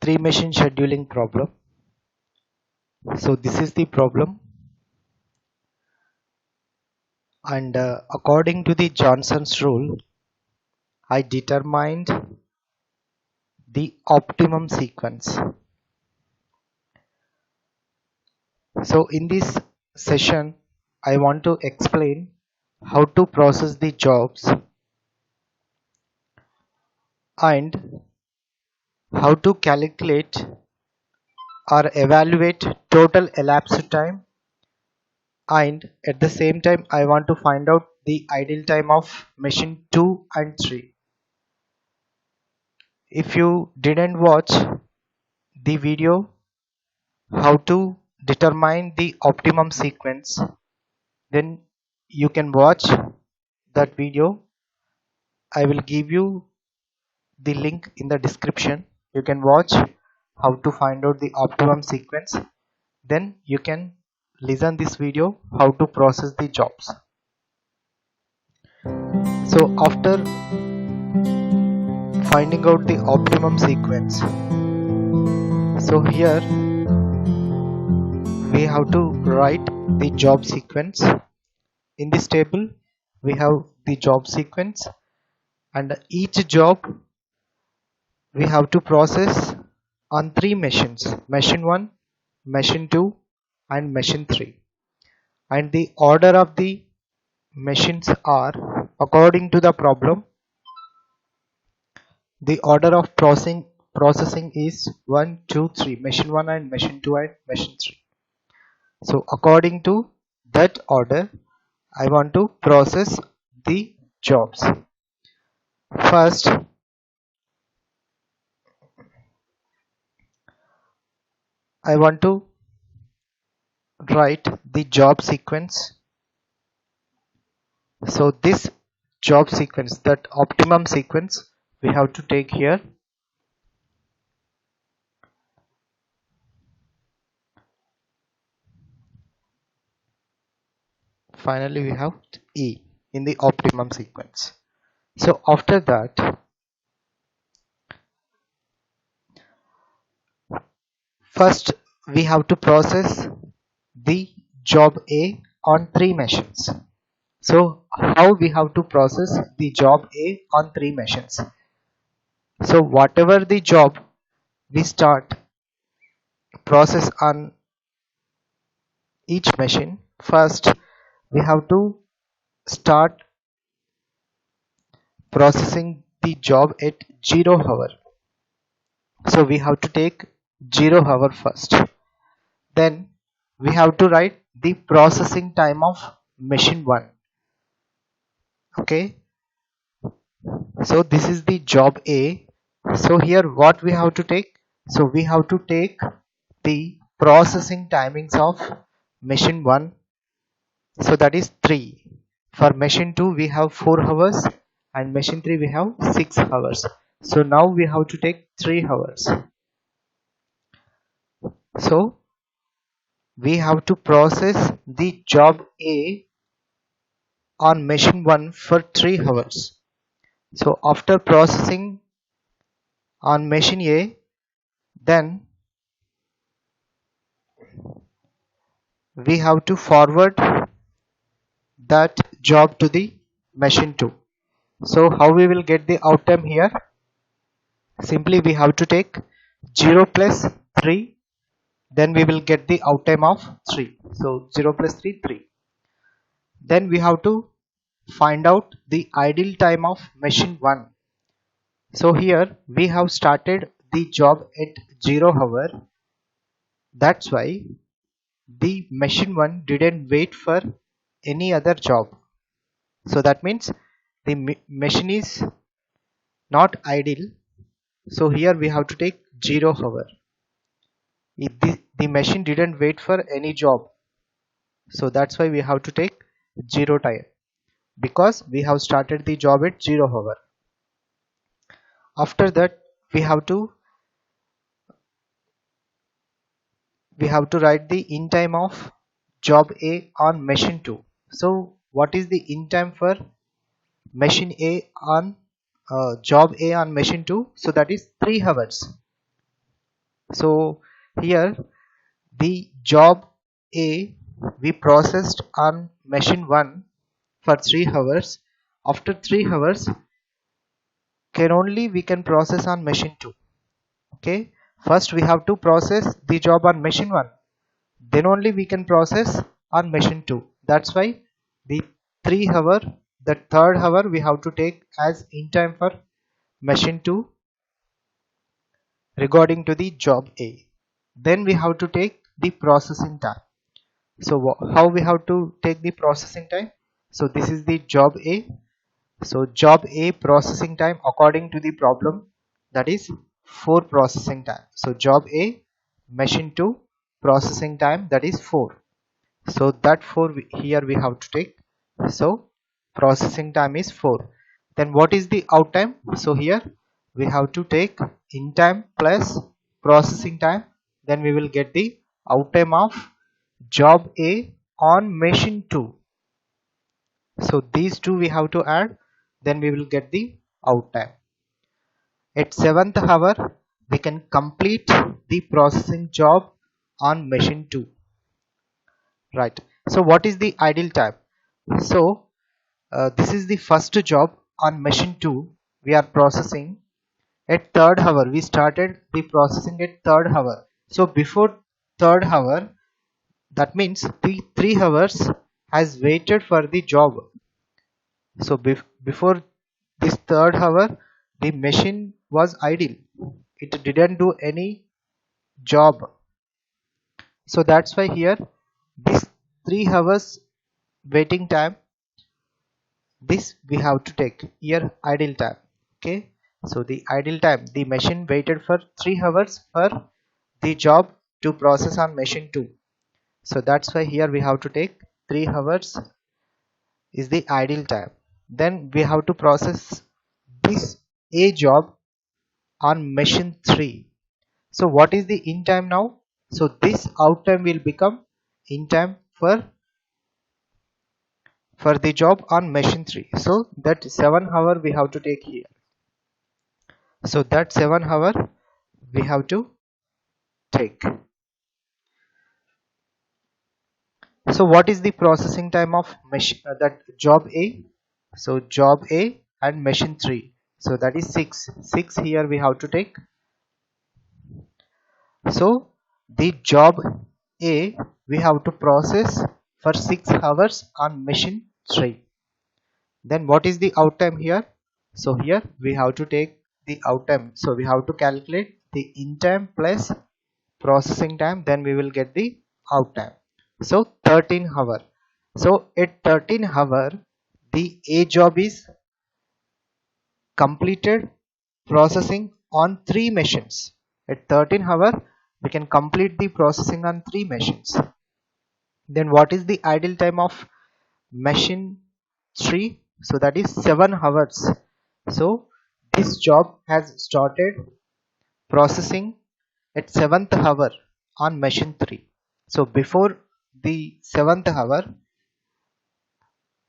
three machine scheduling problem. So this is the problem, and according to the Johnson's rule, I determined the optimum sequence. So in this session I want to explain how to process the jobs and how to calculate or evaluate total elapsed time, and at the same time I want to find out the idle time of machine 2 and 3. If you didn't watch the video how to determine the optimum sequence, then you can watch that video. I will give you the link in the description. You can watch how to find out the optimum sequence, then you can listen this video how to process the jobs. So after finding out the optimum sequence, so here we have to write the job sequence. In this table we have the job sequence, and each job we have to process on three machines: machine 1, machine 2 and machine 3, and the order of the machines are according to the problem. The order of processing is 1, 2, 3, machine 1 and machine 2 and machine 3. So according to that order I want to process the jobs. First I want to write the job sequence. So this job sequence, that optimum sequence, we have to take here. Finally we have E in the optimum sequence. So after that, first we have to process the job A on three machines. So how we have to process the job A on three machines? So whatever the job we start process on each machine, first we have to start processing the job at 0 hour. So we have to take 0 hour first. Then we have to write the processing time of machine 1. Okay, so this is the job A. So here what we have to take? So we have to take the processing timings of machine 1. So that is 3. For machine 2 we have 4 hours and machine 3 we have 6 hours. So now we have to take 3 hours. So we have to process the job A on machine 1 for 3 hours. So after processing on machine A, then we have to forward that job to the machine 2. So how we will get the outtime here? Simply we have to take 0 plus 3, then we will get the outtime of 3. So 0 plus 3, 3. Then we have to find out the idle time of machine 1. So here we have started the job at 0 hour. That's why the machine 1 didn't wait for any other job. So that means the machine is not idle. So here we have to take 0 hour. If the machine didn't wait for any job, so that's why we have to take 0 time, because we have started the job at 0 hour. After that we have to write the in time of job A on machine 2. So what is the in time for machine A on job A on machine 2? So that is 3 hours. So here the job A we processed on machine 1 for 3 hours. After 3 hours can only we can process on machine 2. Okay, first we have to process the job on machine 1, then only we can process on machine 2. That's why the 3 hour, the third hour we have to take as in time for machine 2 regarding to the job A. Then we have to take the processing time. So how we have to take the processing time? So this is the job A. So job A processing time according to the problem, that is 4 processing time. So job A machine 2 processing time, that is 4. So that 4 here we have to take. So processing time is 4. Then what is the out time? So here we have to take in time plus processing time, then we will get the out time of job A on machine 2. So these two we have to add, then we will get the out time. At 7th hour we can complete the processing job on machine 2. Right. So what is the idle time? So this is the first job on machine 2 we are processing at 3rd hour. We started the processing at 3rd hour. So before 3rd hour, that means the 3 hours has waited for the job. So before this 3rd hour the machine was idle, it didn't do any job. So that's why here this 3 hours waiting time, this we have to take here idle time. Okay, so the idle time, the machine waited for 3 hours for the job to process on machine 2. So that's why here we have to take 3 hours is the idle time. Then we have to process this A job on machine 3. So what is the in time now? So this out time will become in time for the job on machine 3. So that 7 hour we have to take here. So that 7 hour we have to take. So what is the processing time of that job A? So job A and machine 3. So that is 6. 6 here we have to take. So the job A we have to process for 6 hours on machine 3. Then what is the out time here? So here we have to take the out time. So we have to calculate the in time plus processing time, then we will get the out time. So 13 hour. So at 13 hour the A job is completed processing on 3 machines. At 13 hour we can complete the processing on 3 machines. Then what is the idle time of machine 3? So that is 7 hours. So this job has started processing at 7th hour on machine 3. So before the 7th hour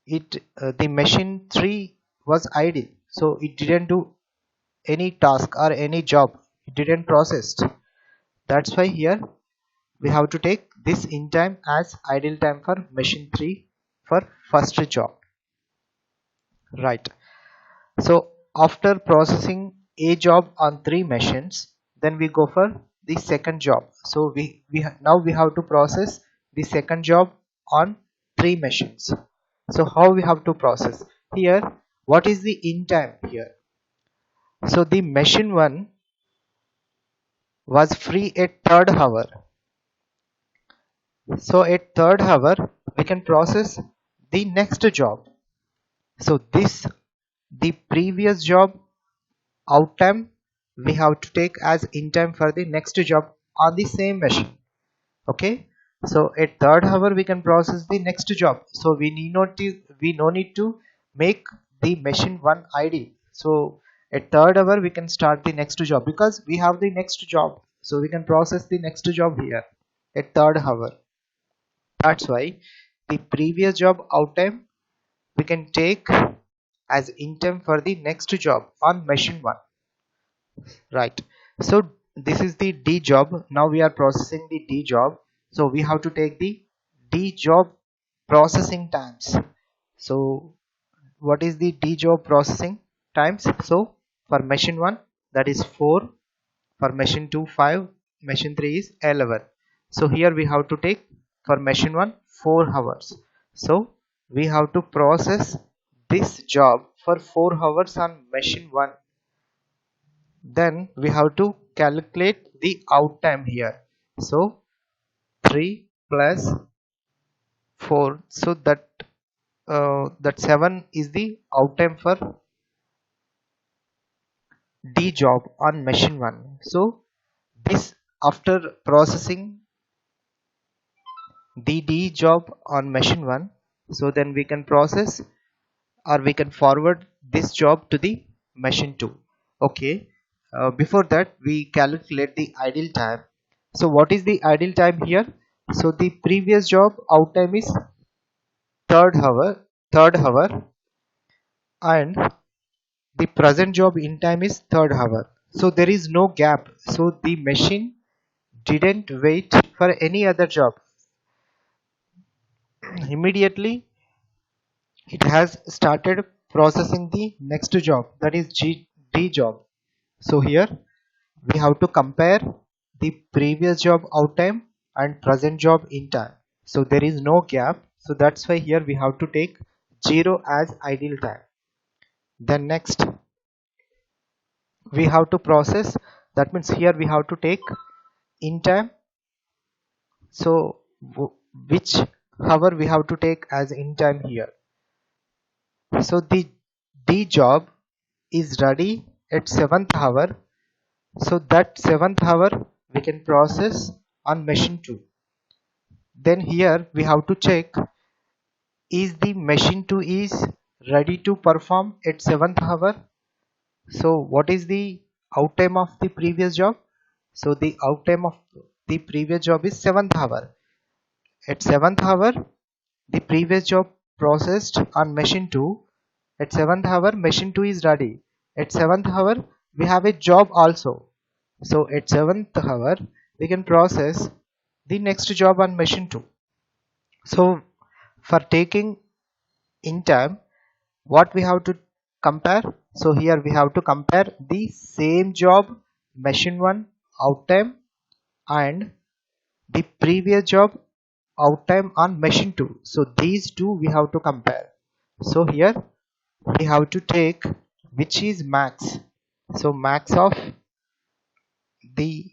the machine 3 was idle, so it didn't do any task or any job, it didn't processed. That's why here we have to take this in time as idle time for machine 3 for first job. Right. So after processing a job on 3 machines, then we go for the second job. So now we have to process the second job on 3 machines. So how we have to process here? What is the in time here? So the machine 1 was free at 3rd hour. So at 3rd hour we can process the next job. So this the previous job out time we have to take as in time for the next job on the same machine. Okay, so at 3rd hour we can process the next job, so we no need to make the machine 1 idle. So at 3rd hour we can start the next job because we have the next job, so we can process the next job here at 3rd hour. That's why the previous job out time we can take as in time for the next job on machine 1. Right. So this is the D job. Now we are processing the D job, so we have to take the D job processing times. So what is the D job processing times? So for machine 1 that is 4, for machine 2 5, machine 3 is 11. So here we have to take for machine 1 4 hours. So we have to process this job for 4 hours on machine 1. Then we have to calculate the out time here. So 3 plus 4, so that 7 is the out time for D job on machine 1. So this, after processing the D job on machine 1, so then we can process or we can forward this job to the machine 2. Okay, before that we calculate the idle time. So what is the idle time here? So the previous job out time is third hour, and the present job in time is third hour. So there is no gap. So the machine didn't wait for any other job. Immediately it has started processing the next job, that is D job. So here we have to compare the previous job out time and present job in time. So there is no gap. So that's why here we have to take 0 as idle time. Then next we have to process, that means here we have to take in time. So which hour we have to take as in time here? So the D job is ready at 7th hour. So that 7th hour we can process on machine 2. Then here we have to check, is the machine 2 is ready to perform at 7th hour. So what is the out time of the previous job? So the out time of the previous job is 7th hour. At 7th hour the previous job processed on machine 2. At 7th hour machine 2 is ready. At 7th hour we have a job also. So at 7th hour we can process the next job on machine 2. So for taking in time, what we have to compare? So here we have to compare the same job machine 1 out time and the previous job out time on machine 2. So these two we have to compare. So here we have to take which is max. So max of the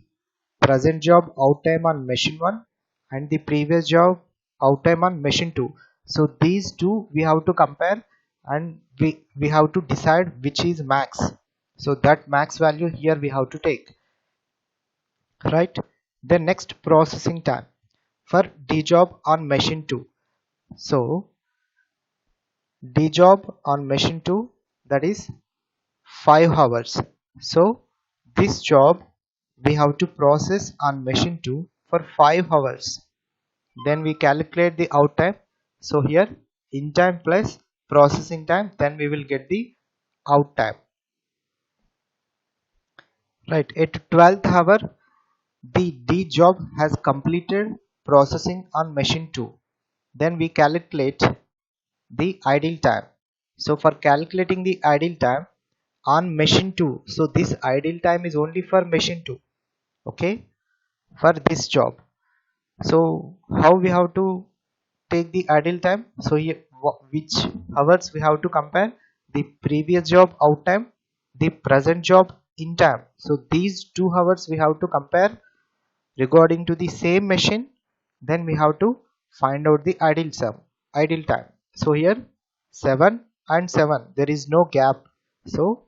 present job out time on machine 1 and the previous job out time on machine 2. So these two we have to compare, and we have to decide which is max. So that max value here we have to take, right? The next processing time for D job on machine 2. So D job on machine 2, that is 5 hours. So this job we have to process on machine 2 for 5 hours. Then we calculate the out time. So here in time plus processing time, then we will get the out time, right? At 12th hour the D job has completed processing on machine 2. Then we calculate the idle time. So for calculating the idle time on machine 2, so this idle time is only for machine 2, okay, for this job. So how we have to take the idle time? So here which hours we have to compare? The previous job out time, the present job in time. So these 2 hours we have to compare regarding to the same machine. Then we have to find out the idle time. So here 7 and 7, there is no gap. So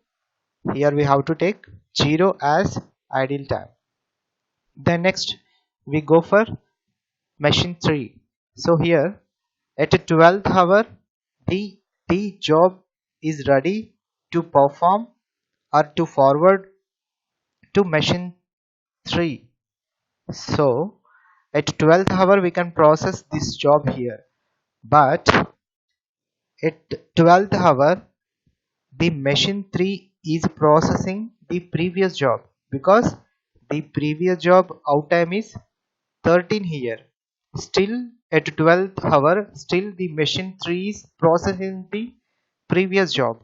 here we have to take 0 as idle time. Then next we go for machine 3. So here at a 12th hour the job is ready to perform or to forward to machine 3. So at 12th hour we can process this job here, but at 12th hour the machine 3 is processing the previous job, because the previous job out time is 13 here. Still at 12th hour, still the machine 3 is processing the previous job.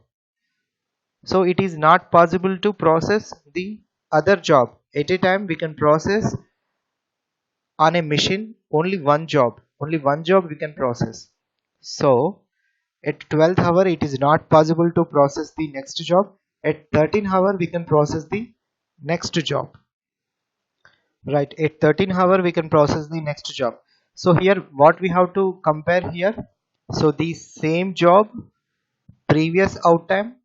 So it is not possible to process the other job. At a time we can process on a machine only one job. Only one job we can process. So at 12th hour it is not possible to process the next job. At 13th hour we can process the next job. Right, at 13th hour we can process the next job. So here what we have to compare here, so the same job previous out time,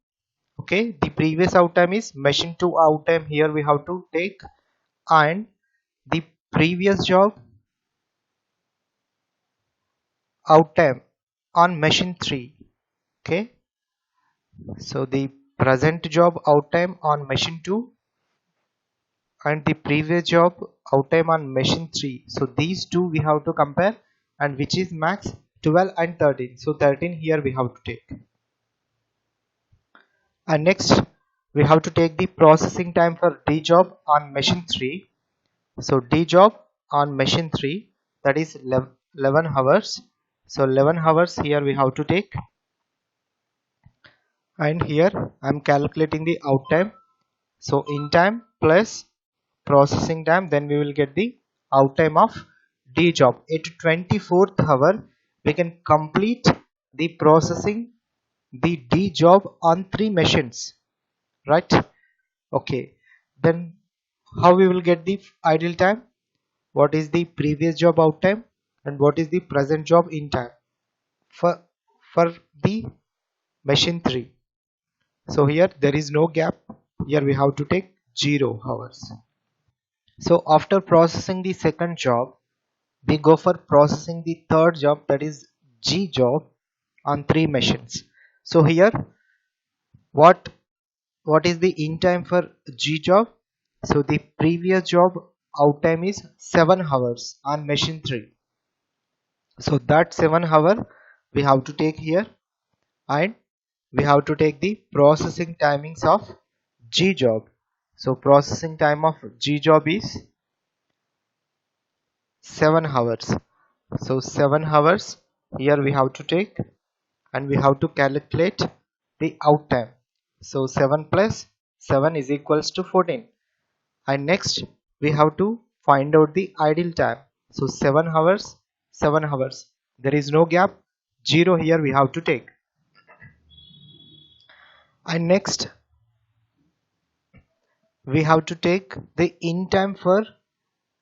okay, the previous out time is machine 2 out time, here we have to take, and the previous job out time on machine 3. Okay, so the present job out time on machine 2 and the previous job out time on machine 3. So these two we have to compare, and which is max 12 and 13. So 13 here we have to take. And next we have to take the processing time for D job on machine 3. So D job on machine 3, that is 11 hours. So 11 hours here we have to take, and here I am calculating the out time. So in time plus processing time, then we will get the out time of D job. At 24th hour we can complete the processing the D job on 3 machines, right? Okay, then how we will get the idle time? What is the previous job out time and what is the present job in time for the machine 3? So here there is no gap, here we have to take 0 hours. So after processing the second job, we go for processing the third job, that is G job on 3 machines. So here what is the in time for G job? So the previous job out time is 7 hours on machine 3. So that 7 hour we have to take here, and we have to take the processing timings of G job. So processing time of G job is 7 hours. So 7 hours here we have to take, and we have to calculate the out time. So 7 plus 7 is equals to 14. And next we have to find out the idle time. So 7 hours, 7 hours. There is no gap, 0 here we have to take. And next we have to take the in time for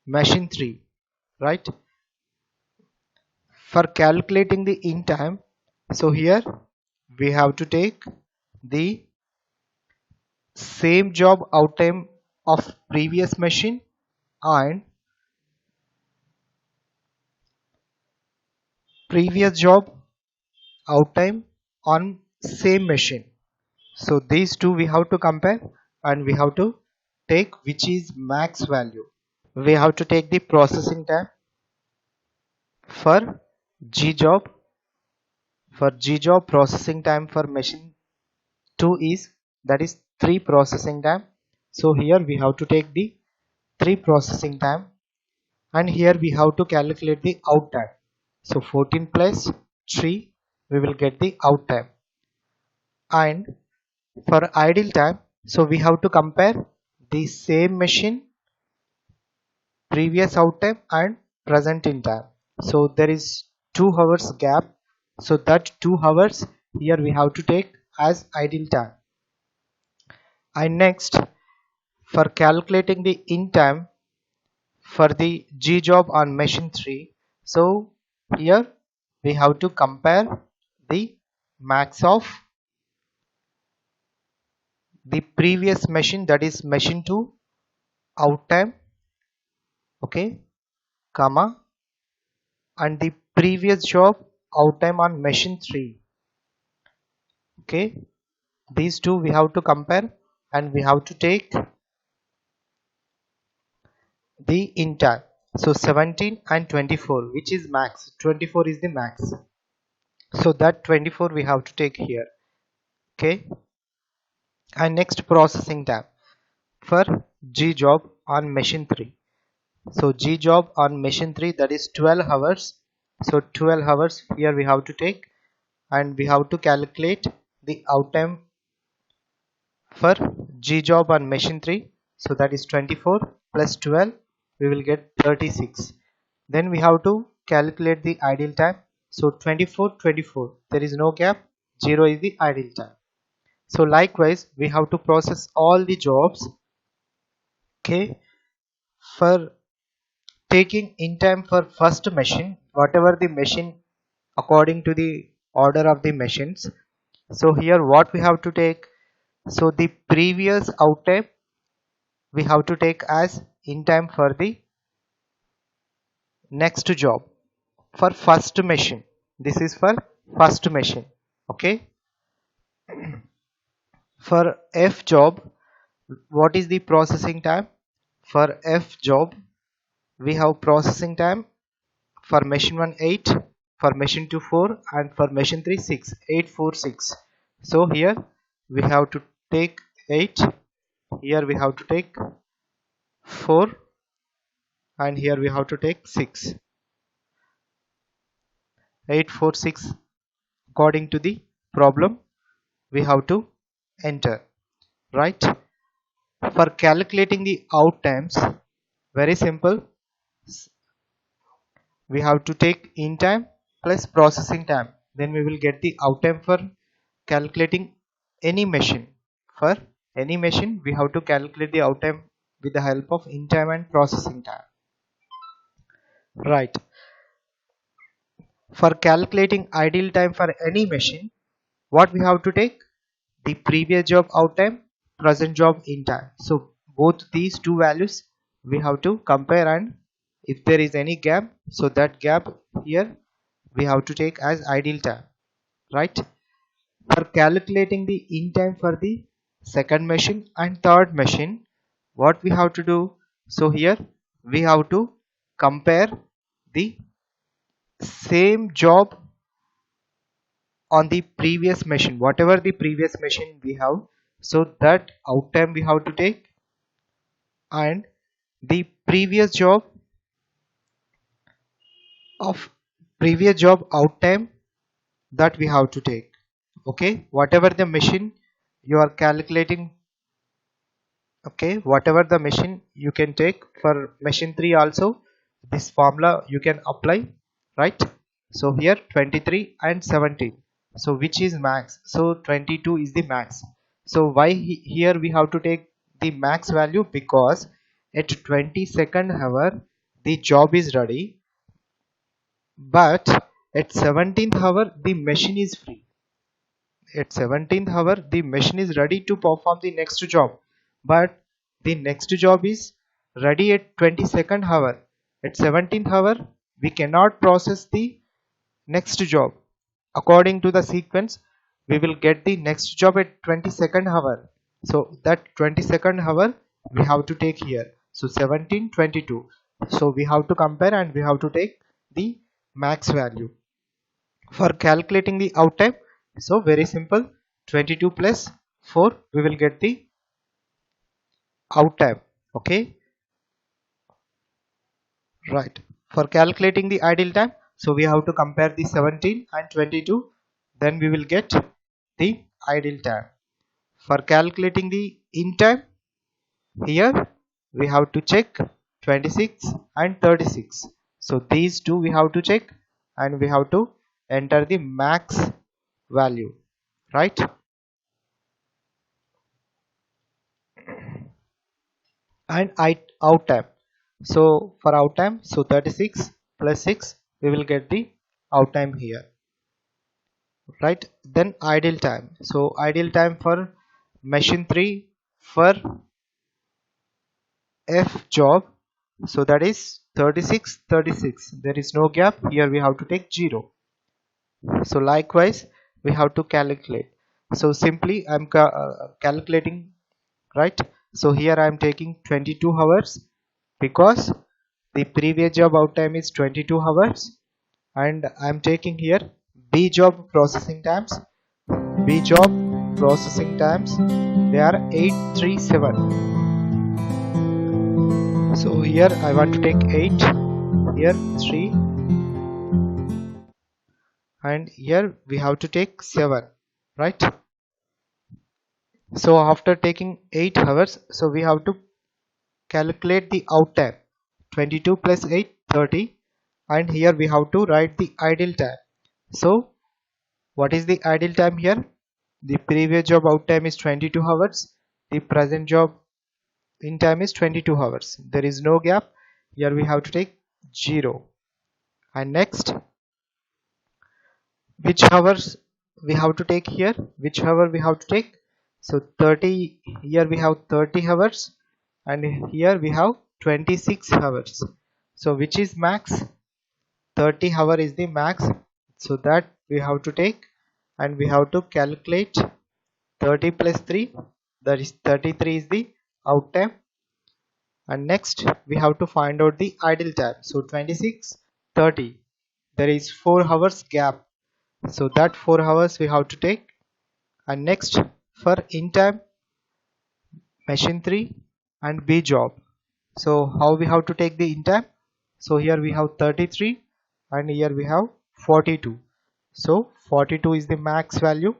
machine 3, right? For calculating the in time, so here we have to take the same job out time of previous machine and previous job out time on same machine. So these two we have to compare, and we have to take which is max value. We have to take the processing time for G job. For G job, processing time for machine 2 is, that is 3 processing time. So here we have to take the 3 processing time, and here we have to calculate the out time. So 14 plus 3 we will get the out time. And for idle time, so we have to compare the same machine previous out time and present in time. So there is 2 hours gap, so that 2 hours here we have to take as idle time. And next, for calculating the in time for the G job on machine 3, so here we have to compare the max of the previous machine, that is machine 2 out time, okay, comma, and the previous job out time on machine 3. Okay, these two we have to compare, and we have to take the in time. So 17 and 24, which is max? 24 is the max, so that 24 we have to take here. Okay, and next processing time for G job on machine 3. So G job on machine 3, that is 12 hours. So 12 hours here we have to take, and we have to calculate the out time for G job on machine 3. So that is 24 plus 12, we will get 36. Then we have to calculate the idle time. So 24, there is no gap, 0 is the idle time. So likewise we have to process all the jobs, okay, for taking in time for first machine, whatever the machine according to the order of the machines. So here what we have to take, so the previous out time we have to take as in time for the next job for first machine. This is for first machine, okay. For F job, what is the processing time? For F job we have processing time for machine 1 8, for machine 2 4, and for machine 3 6, 8 4 6. So here we have to take 8, here we have to take 4, and here we have to take 6. 8 4 6 according to the problem we have to enter, right? For calculating the out times, very simple, we have to take in time plus processing time, then we will get the out time for calculating any machine. For any machine we have to calculate the out time with the help of in time and processing time, right? For calculating idle time for any machine, what we have to take, the previous job out time, present job in time. So both these two values we have to compare, and if there is any gap, so that gap here we have to take as idle time, right? For calculating the in time for the second machine and third machine, what we have to do, so here we have to compare the same job on the previous machine, whatever the previous machine we have, so that out time we have to take, and the previous job out time that we have to take, okay, whatever the machine you are calculating, okay, whatever the machine you can take. For machine 3 also this formula you can apply, right? So here 23 and 17, so which is max? So 22 is the max. So why here we have to take the max value? Because at 22nd hour the job is ready, but at 17th hour the machine is free. At 17th hour the machine is ready to perform the next job, but the next job is ready at 22nd hour. At 17th hour we cannot process the next job. According to the sequence we will get the next job at 22nd hour, so that 22nd hour we have to take here. So 17 22, so we have to compare and we have to take the max value for calculating the out time. So very simple, 22 plus 4 we will get the out time, okay, right? For calculating the idle time, so we have to compare the 17 and 22, then we will get the idle time. For calculating the in time, here we have to check 26 and 36, so these two we have to check, and we have to enter the max value, right? And out time, so for out time, so 36 plus 6 we will get the out time here, right? Then idle time, so idle time for machine 3 for F job, so that is 36 36, there is no gap, here we have to take 0. So likewise we have to calculate, so simply I'm calculating, right? So here I am taking 22 hours because the previous job out time is 22 hours, and I am taking here B job processing times. B job processing times, they are 837. So here I want to take 8, here 3, and here we have to take 7, right? So after taking 8 hours, so we have to calculate the out time. 22 plus 8, 30, and here we have to write the idle time. So what is the idle time here? The previous job out time is 22 hours, the present job in time is 22 hours. There is no gap. Here we have to take 0. And next, which hours we have to take here? Which hour we have to take? So 30, here we have 30 hours, and here we have 26 hours. So which is max? 30 hour is the max, so that we have to take, and we have to calculate 30 plus 3, that is 33 is the out time. And next we have to find out the idle time. So 26, 30, there is 4 hours gap, so that 4 hours we have to take. And next, for in time, machine 3 and B job, so how we have to take the in time? So here we have 33 and here we have 42. So 42 is the max value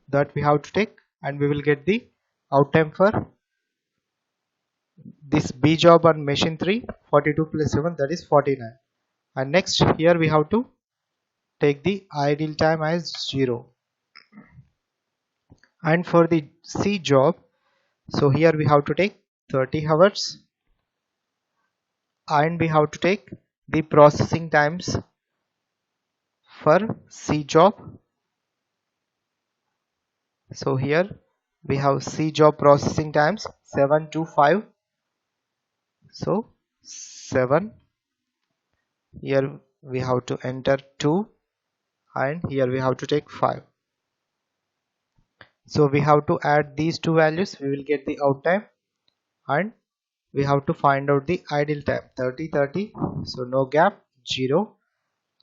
that we have to take, and we will get the out time for this B job on machine 3. 42 plus 7, that is 49. And next, here we have to take the idle time as 0. And for the C job, so here we have to take 30 hours, and we have to take the processing times for C job. So here we have C job processing times 7 to 5. So 7, here we have to enter 2, and here we have to take 5. So we have to add these two values, we will get the out time, and we have to find out the idle time. 30, 30, so no gap, 0.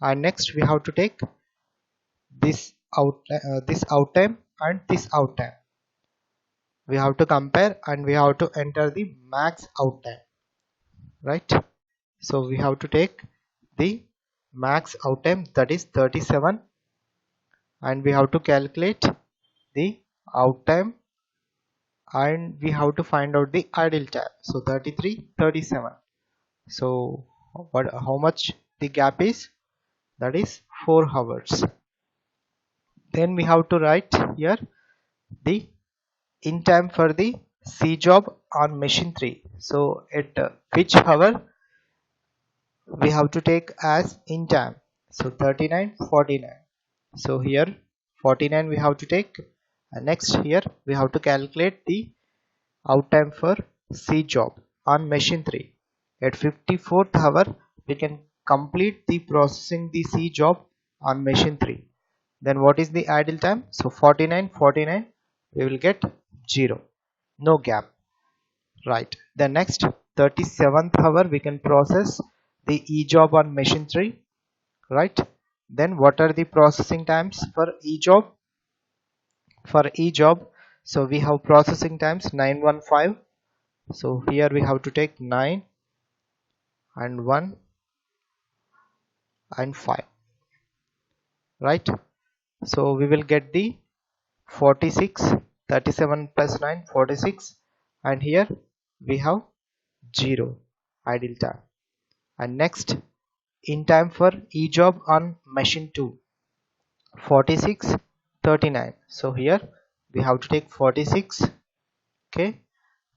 And next we have to take this out time and this out time. We have to compare, and we have to enter the max out time, right? So we have to take the max out time, that is 37, and we have to calculate the out time, and we have to find out the idle time. So 33, 37. So how much the gap is? That is 4 hours. Then we have to write here the in time for the C job on machine 3. So at which hour we have to take as in time? So 39, 49. So here 49 we have to take, and next here we have to calculate the out time for C job on machine 3. At 54th hour we can complete the processing the C job on machine 3. Then what is the idle time? So 49, 49, we will get 0, no gap, right? The next 37th hour we can process the E job on machine 3, right? Then what are the processing times for E job? For E job, so we have processing times 915. So here we have to take 9 and 1 and 5, right? So we will get the 46, 37 plus 9, 46, and here we have 0 idle time. And next, in time for E job on machine 2, 46, 39. So here we have to take 46, okay?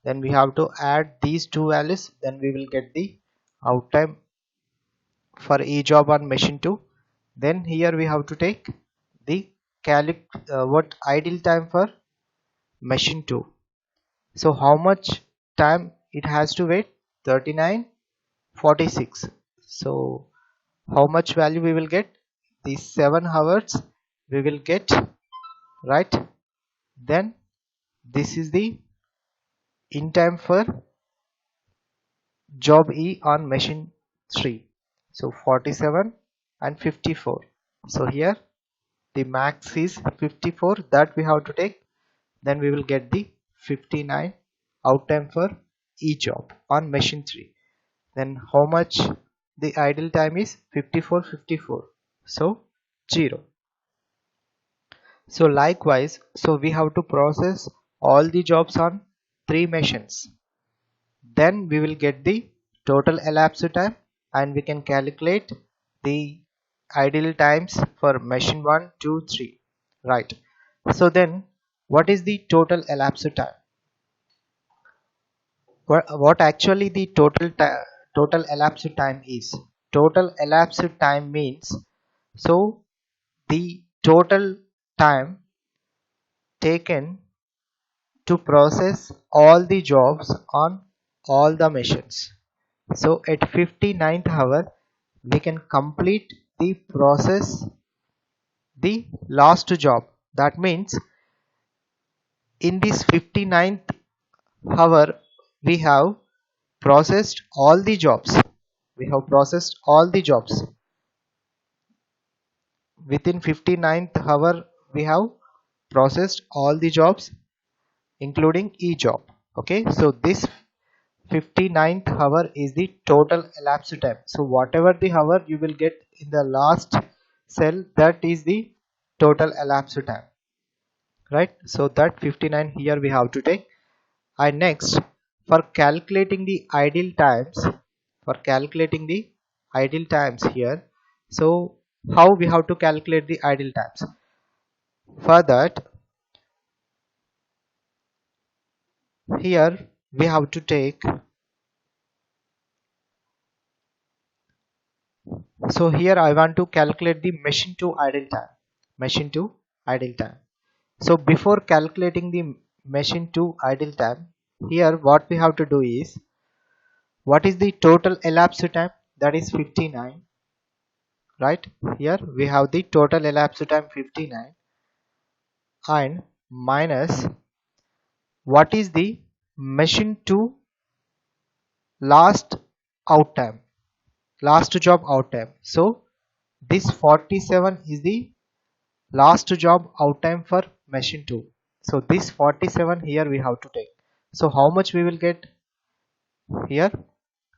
Then we have to add these two values, then we will get the out time for E job on machine 2. Then here we have to take the what idle time for machine 2. So how much time it has to wait? 39, 46. So how much value we will get? The 7 hours we will get, right? Then this is the in time for job E on machine 3. So 47 and 54. So here the max is 54, that we have to take. Then we will get the 59 out time for E job on machine 3. then how much the idle time is? 54. So 0. So likewise, so we have to process all the jobs on 3 machines. Then we will get the total elapsed time and we can calculate the idle times for machine 1, 2, 3. Right. So then what is the total elapsed time? What actually the total elapsed time is? Total elapsed time means, so the total time taken to process all the jobs on all the machines. So at 59th hour we can complete the process the last job. That means in this 59th hour we have processed all the jobs. We have processed all the jobs. Within 59th hour we have processed all the jobs including e-job. Okay, so this 59th hour is the total elapsed time. So whatever the hour you will get in the last cell, that is the total elapsed time, right? So that 59 here we have to take. And next, for calculating the idle times, here, so how we have to calculate the idle times? For that, here we have to take, so here I want to calculate the machine to idle time. Machine to idle time. So before calculating the machine to idle time, here what we have to do is, what is the total elapsed time? That is 59, right? Here we have the total elapsed time 59 and minus what is the machine to last out time, last job out time. So this 47 is the last job out time for machine 2. So this 47 here we have to take. So how much we will get here?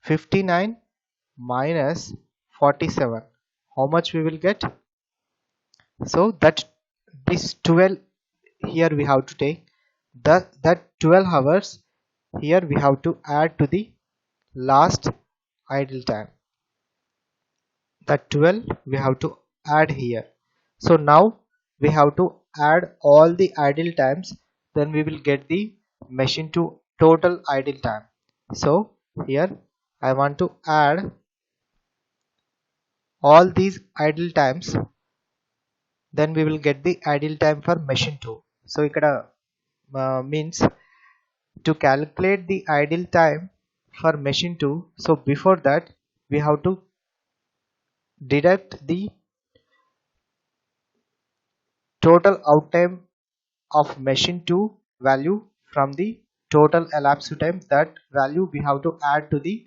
59 minus 47. How much we will get? So that this 12 here we have to take. That 12 hours here we have to add to the last idle time. That 12 we have to add here. So now we have to add all the idle times, then we will get the machine to total idle time. So here I want to add all these idle times, then we will get the idle time for machine 2. So ikkada means to calculate the idle time for machine 2, so before that we have to deduct the total out time of machine 2 value from the total elapsed time. That value we have to add to the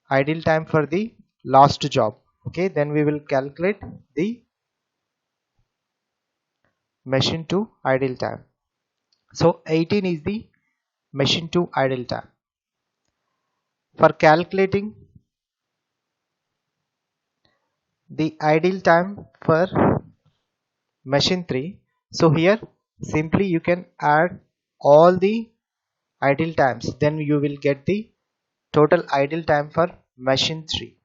idle time for the last job. Okay, then we will calculate the machine 2 idle time. So 18 is the machine 2 idle time. For calculating the idle time for machine 3, so here simply you can add all the idle times, then you will get the total idle time for machine 3.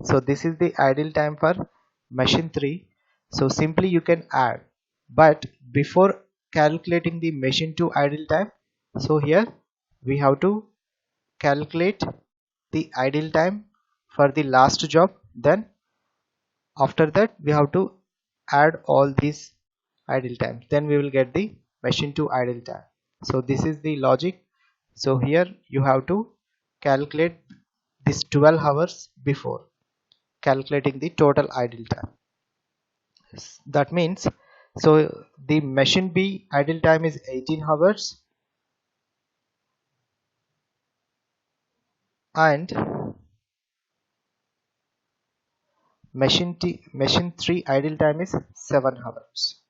So this is the idle time for machine 3. So simply you can add, but before calculating the machine 2 idle time, so here we have to calculate the idle time for the last job, then after that we have to add all these idle times, then we will get the machine to idle time. So this is the logic. So here you have to calculate this 12 hours before calculating the total idle time. That means, so the machine B idle time is 18 hours and machine 3 idle time is 7 hours.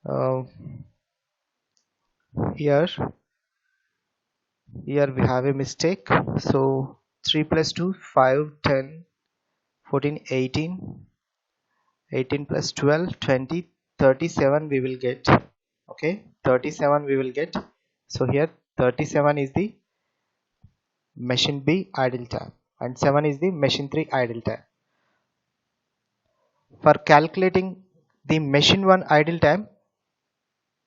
uh, here we have a mistake. So 3 plus 2 5 10 14 18 18 plus 12 20 37 we will get. Okay, 37 we will get. So here 37 is the machine B idle time and 7 is the machine 3 idle time. For calculating the machine 1 idle time,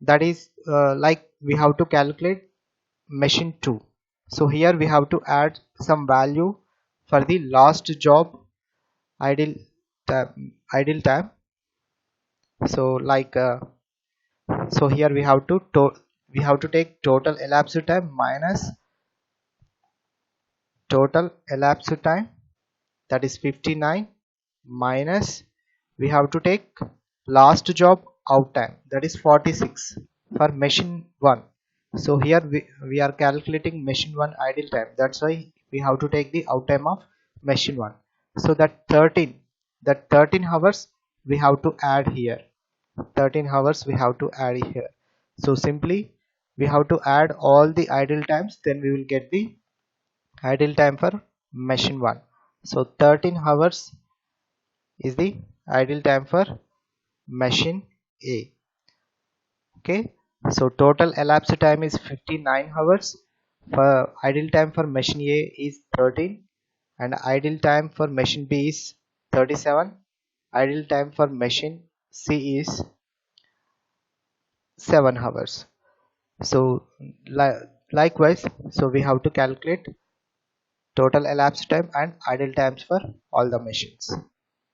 that is like we have to calculate machine 2. So here we have to add some value for the last job idle time. So like so here we have to take total elapsed time minus total elapsed time, that is 59, minus we have to take last job out time, that is 46 for machine 1. So here we are calculating machine 1 idle time, that's why we have to take the out time of machine 1. So that 13 hours we have to add here, 13 hours we have to add here. So simply we have to add all the idle times, then we will get the idle time for machine 1. So 13 hours is the idle time for machine A. Okay, so total elapsed time is 59 hours. For idle time for machine A is 13 and idle time for machine B is 37. Idle time for machine C is 7 hours. So likewise, so we have to calculate total elapsed time and idle times for all the machines.